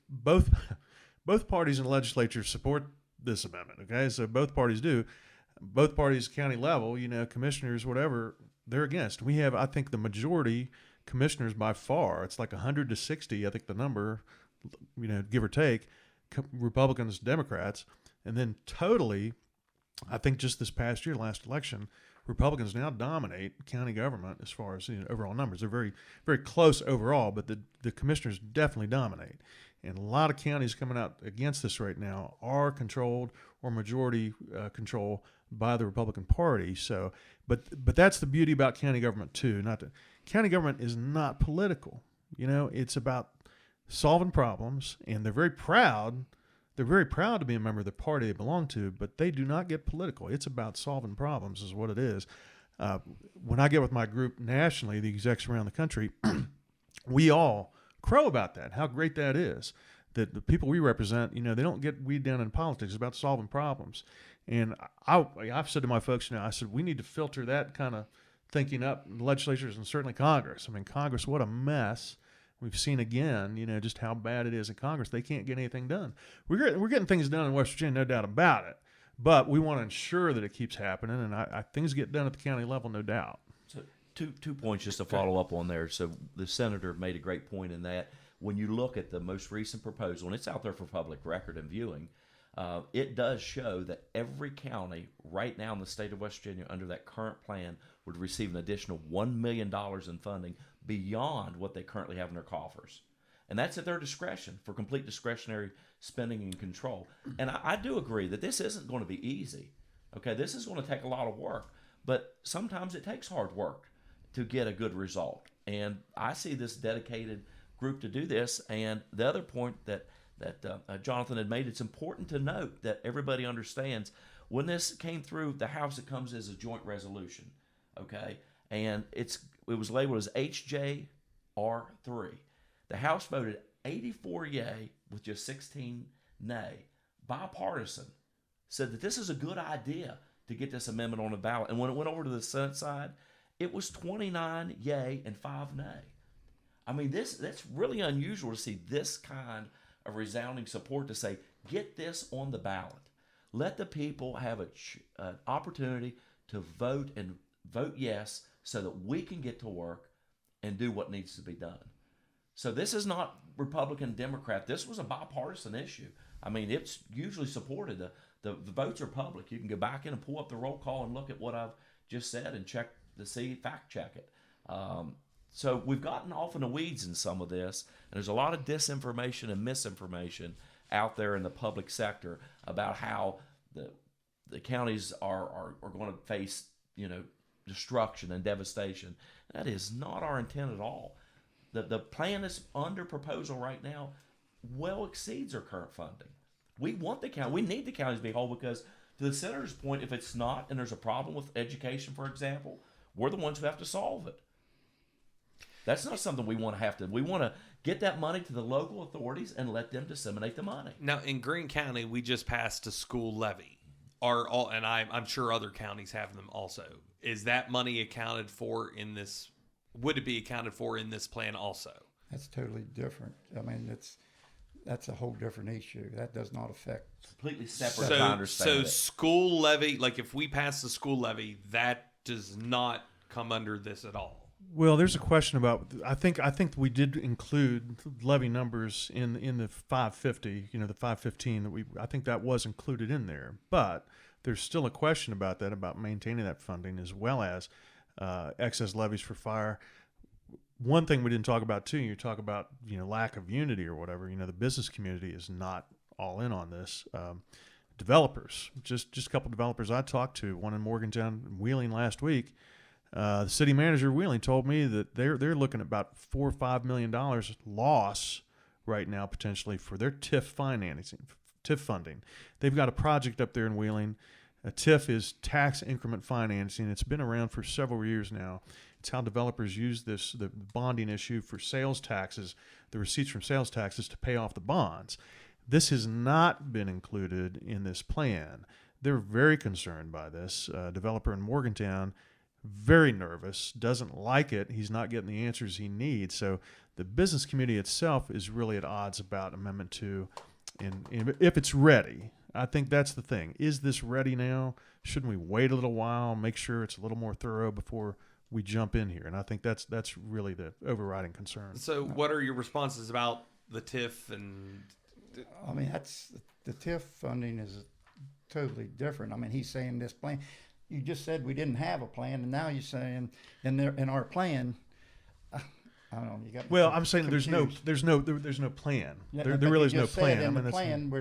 both parties in the legislature support this amendment. Okay. So both parties do. Both parties, county level, commissioners, whatever, they're against. We have, I think, the majority commissioners by far. It's like 100 to 60, I think the number, give or take, Republicans, Democrats. And then totally, I think just this past year, last election, Republicans now dominate county government as far as overall numbers. They're very, very close overall, but the commissioners definitely dominate. And a lot of counties coming out against this right now are controlled or majority control by the Republican Party. So, but that's the beauty about county government too. County government is not political. It's about solving problems, and they're very proud. They're very proud to be a member of the party they belong to, but they do not get political. It's about solving problems, is what it is. When I get with my group nationally, the execs around the country, we all crow about that, how great that is, that the people we represent, they don't get weed down in politics. It's about solving problems. And I've said to my folks, I said, we need to filter that kind of thinking up in legislatures and certainly Congress. Congress, what a mess. We've seen again, just how bad it is in Congress. They can't get anything done. We're getting things done in West Virginia, no doubt about it. But we want to ensure that it keeps happening, and I things get done at the county level, no doubt. So two points just to follow up on there. So the senator made a great point in that when you look at the most recent proposal, and it's out there for public record and viewing, it does show that every county right now in the state of West Virginia under that current plan would receive an additional $1 million in funding beyond what they currently have in their coffers. And that's at their discretion for complete discretionary spending and control. And I do agree that this isn't going to be easy. Okay, this is going to take a lot of work, but sometimes it takes hard work to get a good result. And I see this dedicated group to do this. And the other point that Jonathan had made, it's important to note that everybody understands when this came through the House, it comes as a joint resolution, okay? And it was labeled as HJR3. The House voted 84 yay with just 16 nay, bipartisan, said that this is a good idea to get this amendment on the ballot. And when it went over to the Senate side, it was 29 yay and 5 nay. I mean, that's really unusual to see this kind of resounding support to say, get this on the ballot. Let the people have an opportunity to vote and vote yes so that we can get to work and do what needs to be done. So this is not Republican, Democrat. This was a bipartisan issue. I mean, it's usually supported. The votes are public. You can go back in and pull up the roll call and look at what I've just said and check to see, fact check it. So we've gotten off in the weeds in some of this, and there's a lot of disinformation and misinformation out there in the public sector about how the counties are going to face, destruction and devastation. That is not our intent at all. The plan that's under proposal right now well exceeds our current funding. We want we need the counties to be whole, because to the senator's point, if it's not, and there's a problem with education, for example, we're the ones who have to solve it. That's not something we want to we want to get that money to the local authorities and let them disseminate the money. Now, in Greene County, we just passed a school levy. And I'm sure other counties have them also. Is that money accounted for in this? Would it be accounted for in this plan also? That's totally different. I mean, that's a whole different issue. That does not affect. Completely separate. I understand so school levy, like if we pass the school levy, that does not come under this at all. Well, there's a question about. I think we did include levy numbers in the 550. The 515 that I think that was included in there. But there's still a question about that, about maintaining that funding, as well as excess levies for fire. One thing we didn't talk about too. You talk about lack of unity or whatever. The business community is not all in on this. Developers, just a couple developers I talked to. One in Morgantown and Wheeling last week. The city manager of Wheeling told me that they're looking at about $4 or $5 million loss right now potentially for their TIF funding. They've got a project up there in Wheeling. A TIF is tax increment financing. It's been around for several years now. It's how developers use the bonding issue for sales taxes, the receipts from sales taxes, to pay off the bonds. This has not been included in this plan. They're very concerned by this. Developer in Morgantown, very nervous, doesn't like it. He's not getting the answers he needs. So the business community itself is really at odds about Amendment 2, and if it's ready. I think that's the thing. Is this ready now? Shouldn't we wait a little while, make sure it's a little more thorough before we jump in here? And I think that's really the overriding concern. So what are your responses about the TIF? And I mean, that's the TIF funding is totally different. I mean, he's saying this plan. You just said we didn't have a plan, and now you're saying in our plan. I don't know. You got well, I'm saying there's no plan. There really is no plan. In the plan,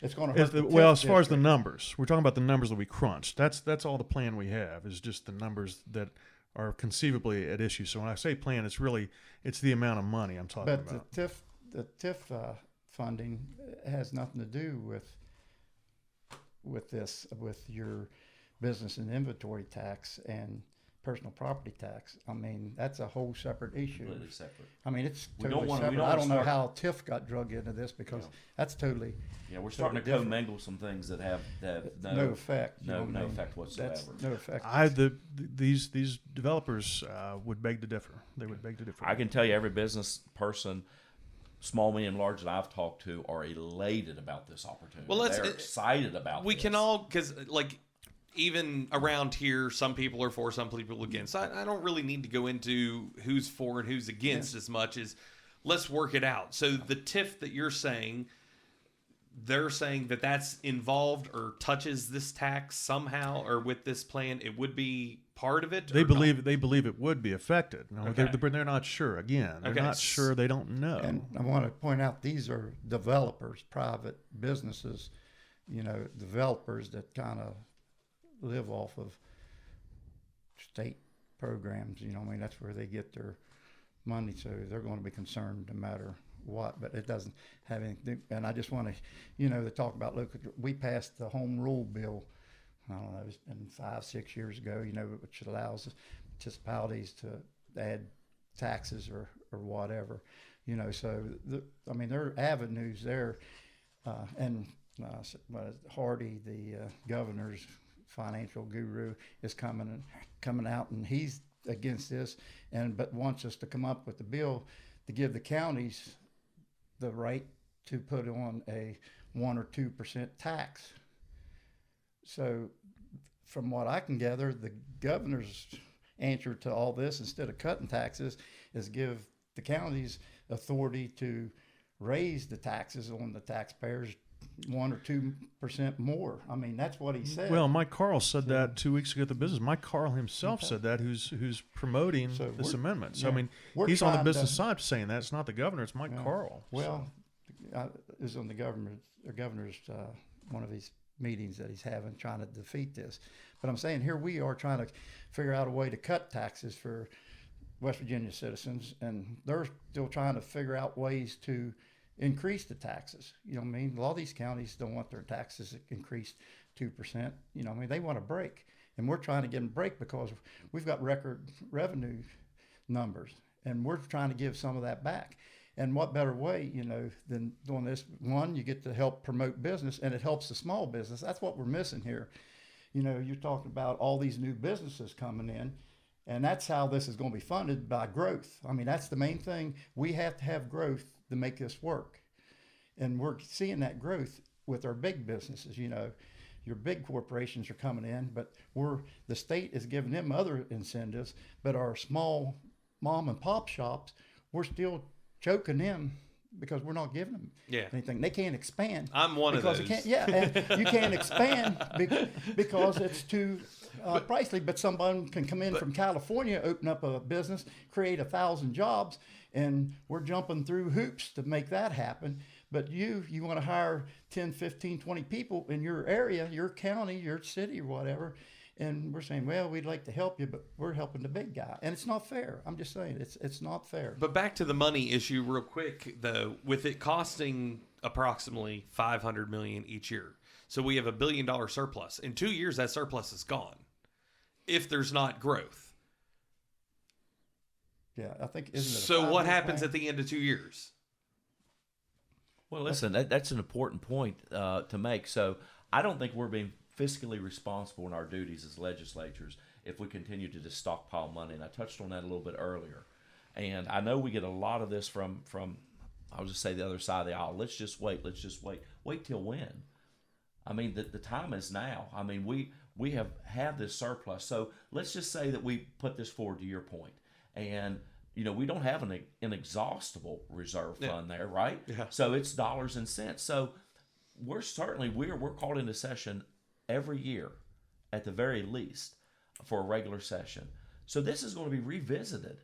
it's going to hurt the well, TIF as far as the district. numbers, we're talking about the numbers that we crunched. That's all the plan we have is just the numbers that are conceivably at issue. So when I say plan, it's the amount of money I'm talking about. But the TIF funding has nothing to do with your business and inventory tax and personal property tax. I mean, that's a whole separate issue. Completely separate. I mean, it's We totally don't wanna- we separate. don't I don't know start- how TIF got drug into this because that's totally We're starting to different. commingle some things that have no effect. you no know what I mean? effect whatsoever. That's no effect. These developers would beg to differ. They would beg to differ. I can tell you, every business person, small, medium, large, that I've talked to are elated about this opportunity. Well, they're excited about we this. can all, because like even around here, some people are for, some people against. I don't really need to go into who's for and who's against as much as let's work it out. So the TIF that you're saying, they're saying that that's involved or touches this tax somehow, or with this plan, it would be part of it. They or believe not? they believe it would be affected. No, Okay. they're not sure. Again, they're Okay. not sure. They don't know. And I want to point out these are developers, private businesses, developers that kind of live off of state programs. I mean, that's where they get their money. So they're going to be concerned no matter what, but it doesn't have anything. And I just want to, to talk about local. We passed the home rule bill. I don't know, it's been 5-6 years ago, which allows municipalities to add taxes or whatever, so there are avenues there. And Hardy, the governor's financial guru, is coming out, and he's against this, but wants us to come up with a bill to give the counties the right to put on a 1 or 2% tax. So, from what I can gather, the governor's answer to all this, instead of cutting taxes, is give the counties authority to raise the taxes on the taxpayers 1 or 2% more. I mean, that's what he said. Well, Mike Carl said that 2 weeks ago at the business. Mike Carl himself said that, who's promoting So this amendment. So, yeah, I mean, we're he's on the trying business to- side saying that. It's not the governor, it's Mike Yeah. Carl. Well, is on the governor's one of his meetings that he's having, trying to defeat this. But I'm saying here we are trying to figure out a way to cut taxes for West Virginia citizens, and they're still trying to figure out ways to increase the taxes. You know what I mean? A lot of these counties don't want their taxes increased 2%. You know what I mean? They want a break. And we're trying to get them a break because we've got record revenue numbers, and we're trying to give some of that back. And what better way, you know, than doing this? One, you get to help promote business, and it helps the small business. That's what we're missing here. You know, you're talking about all these new businesses coming in, and that's how this is going to be funded, by growth. I mean, that's the main thing. We have to have growth to make this work. And we're seeing that growth with our big businesses. You know, your big corporations are coming in, but the state is giving them other incentives, but our small mom and pop shops, we're still choking them because we're not giving them anything. They can't expand. I'm one of because those. and you can't expand because it's too pricey. But somebody can come in from California, open up a business, create 1,000 jobs, and we're jumping through hoops to make that happen. But you want to hire 10, 15, 20 people in your area, your county, your city, or whatever. And we're saying, well, we'd like to help you, but we're helping the big guy. And it's not fair. I'm just saying, it's not fair. But back to the money issue real quick, though, with it costing approximately $500 million each year. So we have $1 billion surplus. In 2 years, that surplus is gone if there's not growth. Yeah, I think, isn't it a So what 5-year happens plan? at the end of 2 years? Well, listen, that's an important point to make. So I don't think we're being fiscally responsible in our duties as legislatures if we continue to just stockpile money. And I touched on that a little bit earlier. And I know we get a lot of this from I'll just say the other side of the aisle. Let's just wait. Wait till when? I mean, the time is now. I mean, we have had this surplus. So let's just say that we put this forward to your point. And you know, we don't have an inexhaustible reserve fund there, right? Yeah. So it's dollars and cents. So we're called into session every year, at the very least, for a regular session. So this is going to be revisited,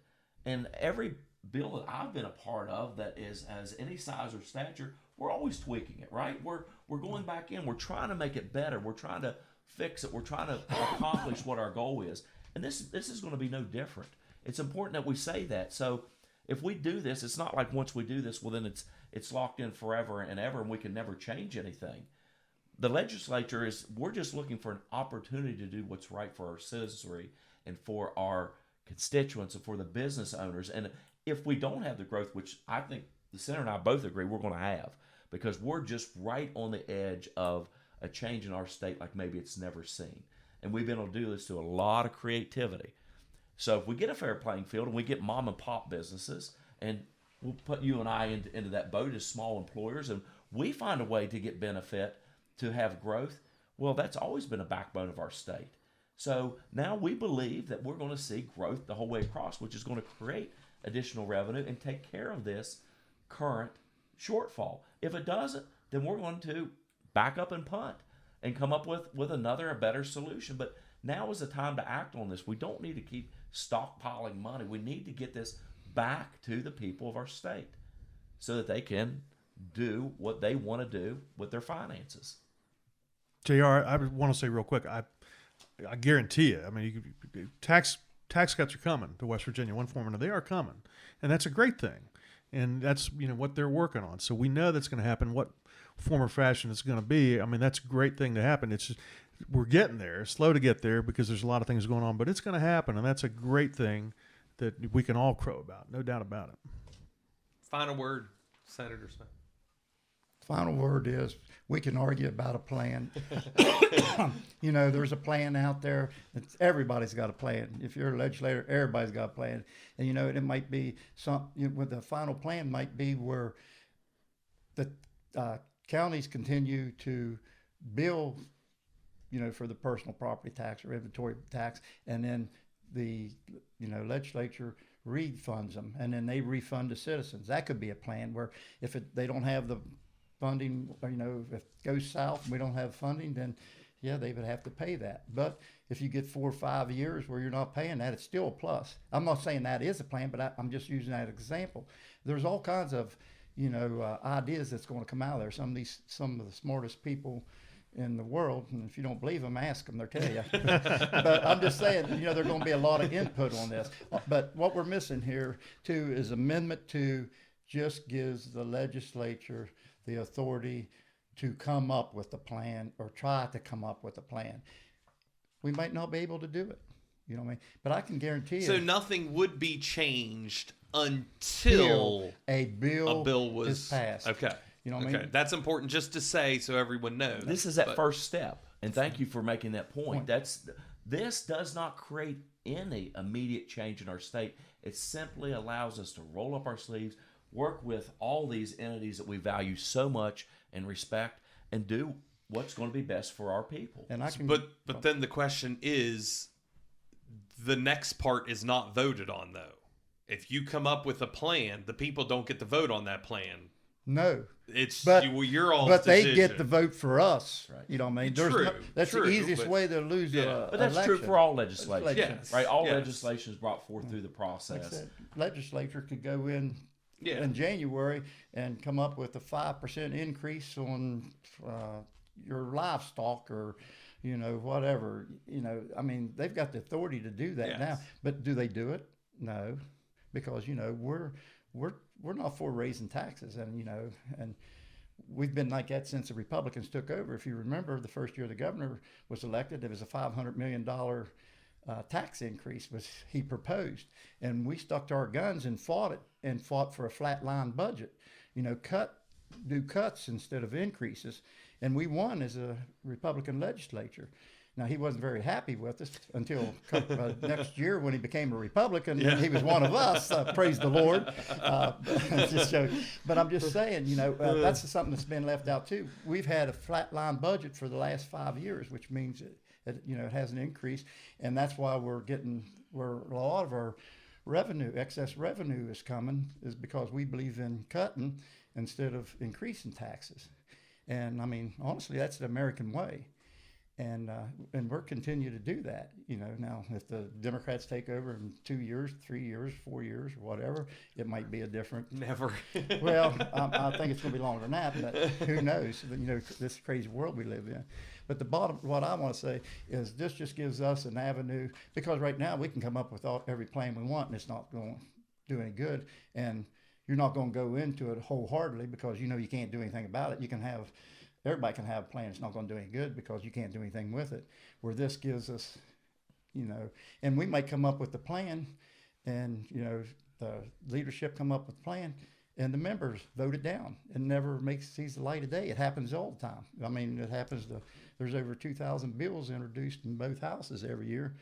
and every bill that I've been a part of that has any size or stature, we're always tweaking it, right? We're going back in. We're trying to make it better. We're trying to fix it. We're trying to accomplish what our goal is, and this is going to be no different. It's important that we say that. So if we do this, it's not like once we do this, well, then it's locked in forever and ever, and we can never change anything. The legislature we're just looking for an opportunity to do what's right for our citizenry and for our constituents and for the business owners. And if we don't have the growth, which I think the Senator and I both agree we're going to have, because we're just right on the edge of a change in our state like maybe it's never seen. And we've been able to do this through a lot of creativity. So if we get a fair playing field and we get mom and pop businesses, and we'll put you and I into that boat as small employers, and we find a way to get benefit, to have growth, well, that's always been a backbone of our state. So now we believe that we're going to see growth the whole way across, which is going to create additional revenue and take care of this current shortfall. If it doesn't, then we're going to back up and punt and come up with a better solution. But now is the time to act on this. We don't need to keep stockpiling money. We need to get this back to the people of our state so that they can do what they want to do with their finances. JR, I want to say real quick, I guarantee you, I mean, tax cuts are coming to West Virginia, one form or another. They are coming, and that's a great thing. And that's, you know, what they're working on. So we know that's going to happen. What form or fashion it's going to be, I mean, that's a great thing to happen. It's just, we're getting there. It's slow to get there because there's a lot of things going on, but it's going to happen, and that's a great thing that we can all crow about. No doubt about it. Final word, Senator Smith. final word is we can argue about a plan. There's a plan out there. Everybody's got a plan. If you're a legislator, everybody's got a plan. And, it might be with the final plan might be where the counties continue to bill, for the personal property tax or inventory tax, and then the, legislature refunds them, and then they refund the citizens. That could be a plan where if they don't have the funding, or, if it goes south and we don't have funding, then yeah, they would have to pay that. But if you get 4 or 5 years where you're not paying that, it's still a plus. I'm not saying that is a plan, but I'm just using that example. There's all kinds of, ideas that's going to come out of there. Some of the smartest people in the world, and if you don't believe them, ask them, they'll tell you. But I'm just saying, there's going to be a lot of input on this. But what we're missing here, too, is Amendment 2 just gives the legislature the authority to come up with a plan or try to come up with a plan. We might not be able to do it, you know what I mean? But I can guarantee you. So nothing would be changed until a bill was is passed. Okay. You know what I mean? That's important just to say so everyone knows. This is that first step, and thank you for making that point. This does not create any immediate change in our state. It simply allows us to roll up our sleeves, work with all these entities that we value so much and respect, and do what's going to be best for our people. And but then the question is, the next part is not voted on, though. If you come up with a plan, the people don't get to vote on that plan. No, you're all. But decision. they get the vote for us. Right. You know what I mean? That's the easiest way to lose yeah. But that's election. true for all legislation, Yes. right? All Yes. legislation is brought forth through the process. Like I said, legislature could go in Yeah. in January and come up with a 5% increase on your livestock or whatever. I mean, they've got the authority to do that Yes. now. But do they do it? No, because we're not for raising taxes, and we've been like that since the Republicans took over. If you remember, the first year the governor was elected, there was a $500 million tax increase he proposed, and we stuck to our guns and fought for a flat line budget. Do cuts instead of increases, and we won as a Republican legislature. Now, he wasn't very happy with us until next year when he became a Republican. Yeah. And he was one of us. Praise the Lord. But I'm just saying, that's something that's been left out too. We've had a flatline budget for the last 5 years, which means it hasn't increased, and that's why where a lot of our excess revenue is coming, is because we believe in cutting instead of increasing taxes. And I mean, honestly, that's the American way. And we're continue to do that. Now if the Democrats take over in 2 years, 3 years, 4 years, or whatever, it might be a different. Never. Well, I think it's going to be longer than that, but who knows? This crazy world we live in. But what I want to say is this just gives us an avenue, because right now we can come up with every plan we want, and it's not going to do any good. And you're not going to go into it wholeheartedly because you can't do anything about it. Everybody can have a plan. It's not going to do any good because you can't do anything with it. Where this gives us, and we might come up with the plan, and the leadership come up with a plan, and the members vote it down, and never sees the light of day. It happens all the time. I mean, it happens there's over 2,000 bills introduced in both houses every year,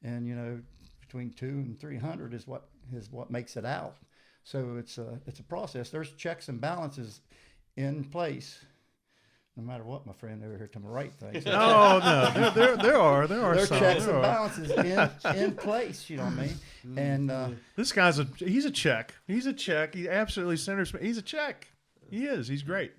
and between 200 and 300 is what makes it out. So it's a process. There's checks and balances in place. No matter what my friend over here to my right thinks. No, there are There are some. checks There and are. balances in place. You know what I mean? And This guy's he's a check. He's a check. He absolutely centers. He's a check. He is. He's great.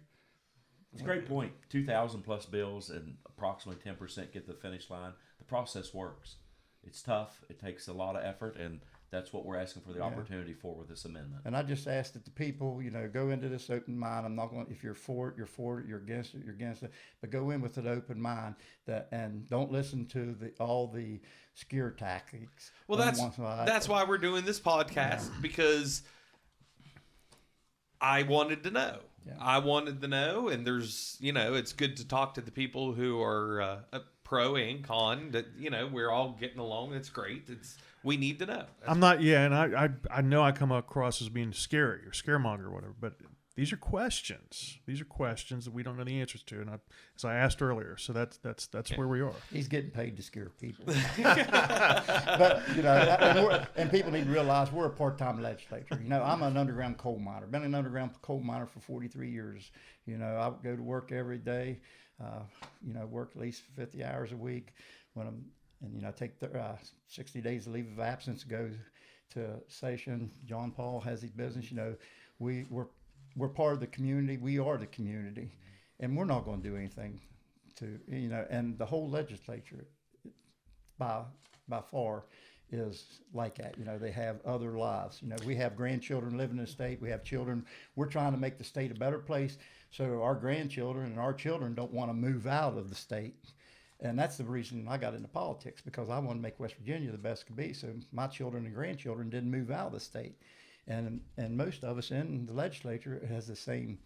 It's a great point. 2,000 plus bills and approximately 10% get to the finish line. The process works. It's tough. It takes a lot of effort, and that's what we're asking for the opportunity for with this amendment. And I just ask that the people, go into this open mind. I'm not going. If you're for it, you're for it. You're against it, you're against it. But go in with an open mind and don't listen to all the scare tactics. Well, that's why we're doing this podcast, because I wanted to know. Yeah. I wanted to know, and there's, it's good to talk to the people who are pro and con. That we're all getting along. It's great. We need to know. I'm not. Yeah, and I know I come across as being scary or scaremonger or whatever, but These are questions. These are questions that we don't know the answers to, and as I asked earlier, so that's where we are. He's getting paid to scare people. But, and people need to realize we're a part-time legislature. I'm an underground coal miner. Been an underground coal miner for 43 years. I go to work every day, work at least 50 hours a week. I take 60 days of leave of absence to go to session. John Paul has his business. We're part of the community. We are the community, and we're not going to do anything to, and the whole legislature by far is like that. They have other lives. We have grandchildren living in the state. We have children. We're trying to make the state a better place. So our grandchildren and our children don't want to move out of the state. And that's the reason I got into politics, because I want to make West Virginia the best it could be. So my children and grandchildren didn't move out of the state. And most of us in the legislature has the same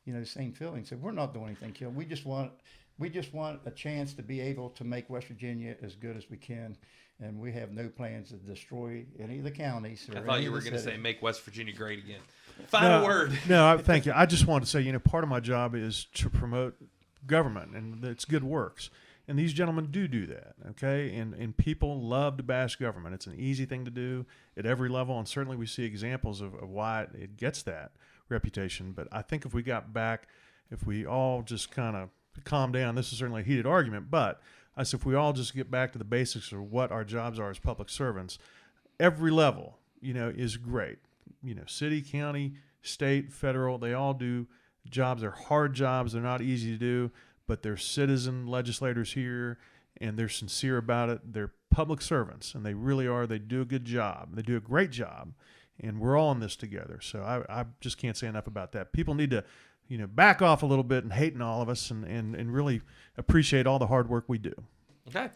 feeling. So we're not doing anything, Kill. We just want a chance to be able to make West Virginia as good as we can. And we have no plans to destroy any of the counties. I thought you were going to say make West Virginia great again. Final word. No, thank you. I just wanted to say, part of my job is to promote government and its good works. And these gentlemen do that, okay? And people love to bash government. It's an easy thing to do at every level, and certainly we see examples of why it gets that reputation. But I think if we all just kind of calm down, this is certainly a heated argument, but I said if we all just get back to the basics of what our jobs are as public servants, every level, is great. City, county, state, federal, they all do jobs. They're hard jobs. They're not easy to do. But they're citizen legislators here, and they're sincere about it. They're public servants, and they really are. They do a good job. They do a great job, and we're all in this together. So I just can't say enough about that. People need to, back off a little bit and hating all of us and really appreciate all the hard work we do. Okay.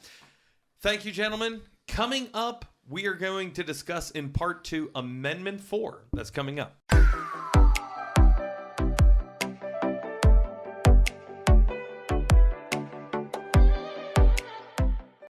Thank you, gentlemen. Coming up, we are going to discuss in part 2 Amendment 4. That's coming up.